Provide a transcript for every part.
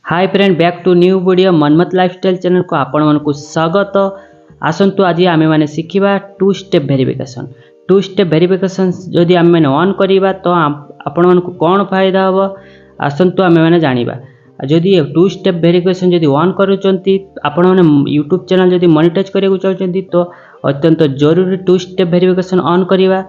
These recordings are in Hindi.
Hi friend back to new video Manmat lifestyle channel को आपण मानकु स्वागत। आसंतु आज आमे माने शिखिबा two step verification. Two step verification जदि आमे माने ऑन करिबा तो आपण मानकु कोन फायदा हबो आसंतु आमे माने जानिबा। जदि टू स्टेप वेरिफिकेशन जदि ऑन करूचंती आपण माने यूट्यूब चैनल जदि मोनेटाइज करिया चाहचंती तो अत्यंत जरूरी टू स्टेप वेरिफिकेशन ऑन करिबा।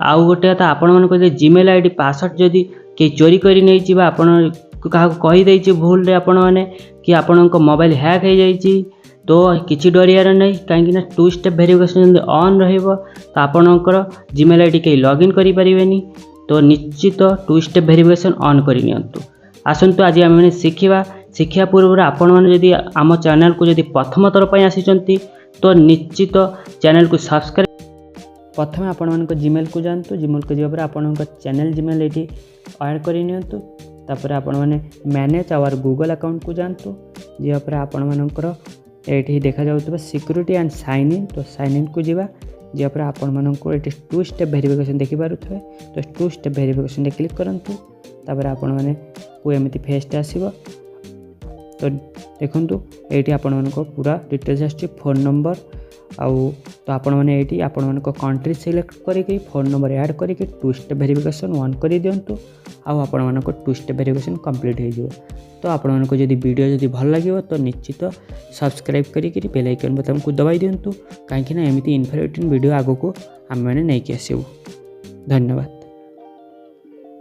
आउ गोटे कथा आपण मानकु जीमेल आईडी पासवर्ड जदि के चोरी करि नै जिबा आपण क्या कहीदे भूल रे आपण मैंने कि आपण मोबाइल हैक हो जाइए तो किसी डरियार नहीं कहीं टू स्टेप वेरिफिकेशन ऑन रहिबो तो आपणकर जीमेल आईडी कहीं लॉगिन करि परिबेनी। तो निश्चित टू स्टेप वेरिफिकेशन ऑन कर नियंतु। आसंतु आज आम शिक्षा पूर्व आपण मैंने जदि आम चैनल को जदि प्रथम थर पर आसी तो निश्चित चैनल को सब्सक्राइब प्रथम आपण मान जीमेल को जातु। जीमेल को जापर आपण चैनल जीमेल ये ऐड कर नियंतु। तापर आपण माने मैनेज आवर गूगल अकाउंट को जानतु जापर आपण मानकर ये देखा जाउतबा सिक्योरिटी एंड साइन इन। तो साइन इन को जीवा जापर आपण मानकर ये टू स्टेप वेरिफिकेशन देखि पारुथबे। तो टू स्टेप वेरिफिकेशन रे क्लिक करंतु। तापर आपण माने को एमिति फेस्ट आसीबो। तो देखंतु एठी आपण मानकर पूरा डिटेल्स आछि फोन नंबर आउ तो आपण माने एठी आपण मानकर कंट्री सिलेक्ट करिके फोन नंबर ऐड करिके टू स्टेप वेरिफिकेशन ऑन करि दियंतु। आउ आपण मानकर टू स्टेप वेरिफिकेशन कंप्लीट हो जिवो। तो आपण मानकर जदि वीडियो जदि भल लागिवो तो निश्चित सब्सक्राइब करिके बेल आइकन बटन को दबाई दियंतु कहीं ना एमिति इन्फॉर्मेटिव वीडियो आगो को आम मैंने नहीं आसबू। धन्यवाद।